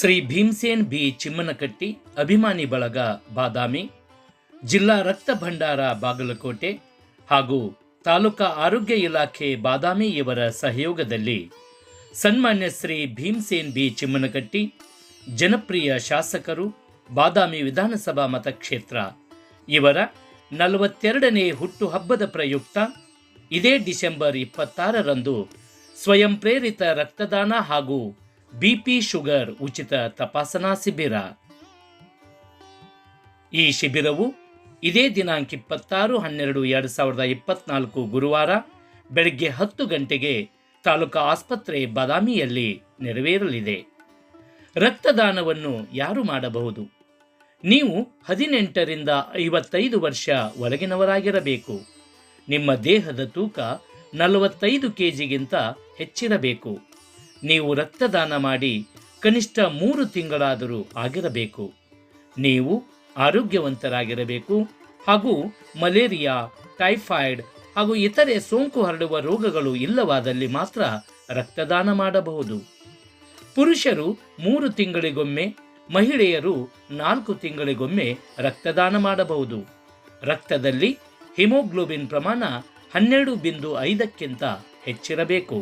Shri Bhimsen B Chimmanakatti ಅಭಿಮಾನಿ ಬಳಗ ಬಾದಾಮಿ, ಜಿಲ್ಲಾ ರಕ್ತ ಭಂಡಾರ ಬಾಗಲಕೋಟೆ ಹಾಗೂ ತಾಲೂಕಾ ಆರೋಗ್ಯ ಇಲಾಖೆ ಬಾದಾಮಿ ಇವರ ಸಹಯೋಗದಲ್ಲಿ ಸನ್ಮಾನ್ಯ ಶ್ರೀ ಭೀಮಸೇನ್ ಬಿ ಚಿಮ್ಮನಕಟ್ಟಿ ಜನಪ್ರಿಯ ಶಾಸಕರು, ಬಾದಾಮಿ ವಿಧಾನಸಭಾ ಮತಕ್ಷೇತ್ರ ಇವರ 42ನೇ ಹುಟ್ಟುಹಬ್ಬದ ಪ್ರಯುಕ್ತ ಇದೇ ಡಿಸೆಂಬರ್ 26ರಂದು ಸ್ವಯಂ ಪ್ರೇರಿತ ರಕ್ತದಾನ ಹಾಗೂ ಬಿಪಿ ಶುಗರ್ ಉಚಿತ ತಪಾಸಣಾ ಶಿಬಿರ. ಈ ಶಿಬಿರವು ಇದೇ ದಿನಾಂಕ 26/12/2024 ಗುರುವಾರ ಬೆಳಗ್ಗೆ 10 ಗಂಟೆಗೆ ತಾಲೂಕಾ ಆಸ್ಪತ್ರೆ ಬಾದಾಮಿಯಲ್ಲಿ ನೆರವೇರಲಿದೆ. ರಕ್ತದಾನವನ್ನು ಯಾರು ಮಾಡಬಹುದು? ನೀವು 18ರಿಂದ 55 ವರ್ಷ ಒಳಗಿನವರಾಗಿರಬೇಕು. ನಿಮ್ಮ ದೇಹದ ತೂಕ 45 ಕೆಜಿಗಿಂತ ಹೆಚ್ಚಿರಬೇಕು. ನೀವು ರಕ್ತದಾನ ಮಾಡಿ ಕನಿಷ್ಠ 3 ತಿಂಗಳಾದರೂ ಆಗಿರಬೇಕು. ನೀವು ಆರೋಗ್ಯವಂತರಾಗಿರಬೇಕು ಹಾಗೂ ಮಲೇರಿಯಾ, ಟೈಫಾಯ್ಡ್ ಹಾಗೂ ಇತರೆ ಸೋಂಕು ಹರಡುವ ರೋಗಗಳು ಇಲ್ಲವಾದಲ್ಲಿ ಮಾತ್ರ ರಕ್ತದಾನ ಮಾಡಬಹುದು. ಪುರುಷರು 3 ತಿಂಗಳಿಗೊಮ್ಮೆ, ಮಹಿಳೆಯರು 4 ತಿಂಗಳಿಗೊಮ್ಮೆ ರಕ್ತದಾನ ಮಾಡಬಹುದು. ರಕ್ತದಲ್ಲಿ ಹಿಮೋಗ್ಲೋಬಿನ್ ಪ್ರಮಾಣ 12.5ಕ್ಕಿಂತ ಹೆಚ್ಚಿರಬೇಕು.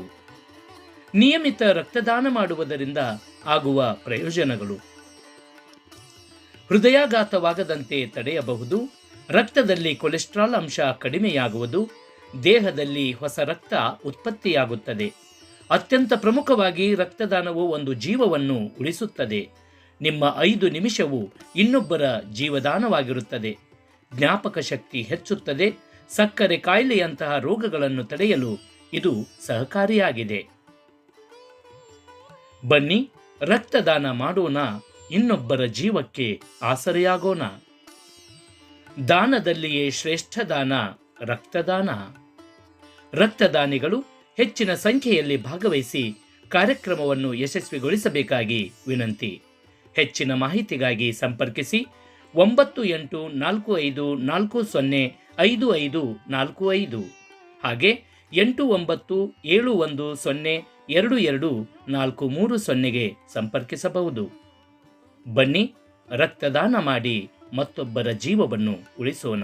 ನಿಯಮಿತ ರಕ್ತದಾನ ಮಾಡುವುದರಿಂದ ಆಗುವ ಪ್ರಯೋಜನಗಳು: ಹೃದಯಾಘಾತವಾಗದಂತೆ ತಡೆಯಬಹುದು, ರಕ್ತದಲ್ಲಿ ಕೊಲೆಸ್ಟ್ರಾಲ್ ಅಂಶ ಕಡಿಮೆಯಾಗುವುದು, ದೇಹದಲ್ಲಿ ಹೊಸ ರಕ್ತ ಉತ್ಪತ್ತಿಯಾಗುತ್ತದೆ. ಅತ್ಯಂತ ಪ್ರಮುಖವಾಗಿ ರಕ್ತದಾನವು ಒಂದು ಜೀವವನ್ನು ಉಳಿಸುತ್ತದೆ. ನಿಮ್ಮ 5 ನಿಮಿಷವು ಇನ್ನೊಬ್ಬರ ಜೀವದಾನವಾಗಿರುತ್ತದೆ. ಜ್ಞಾಪಕ ಶಕ್ತಿ ಹೆಚ್ಚುತ್ತದೆ. ಸಕ್ಕರೆ ಕಾಯಿಲೆಯಂತಹ ರೋಗಗಳನ್ನು ತಡೆಯಲು ಇದು ಸಹಕಾರಿಯಾಗಿದೆ. ಬನ್ನಿ, ರಕ್ತದಾನ ಮಾಡೋಣ, ಇನ್ನೊಬ್ಬರ ಜೀವಕ್ಕೆ ಆಸರೆಯಾಗೋಣ. ದಾನದಲ್ಲಿಯೇ ಶ್ರೇಷ್ಠ ದಾನ ರಕ್ತದಾನ. ರಕ್ತದಾನಿಗಳು ಹೆಚ್ಚಿನ ಸಂಖ್ಯೆಯಲ್ಲಿ ಭಾಗವಹಿಸಿ ಕಾರ್ಯಕ್ರಮವನ್ನು ಯಶಸ್ವಿಗೊಳಿಸಬೇಕಾಗಿ ವಿನಂತಿ. ಹೆಚ್ಚಿನ ಮಾಹಿತಿಗಾಗಿ ಸಂಪರ್ಕಿಸಿ 9845405545 ಹಾಗೆ 8971022430ಗೆ ಸಂಪರ್ಕಿಸಬಹುದು. ಬನ್ನಿ, ರಕ್ತದಾನ ಮಾಡಿ ಮತ್ತೊಬ್ಬರ ಜೀವವನ್ನು ಉಳಿಸೋಣ.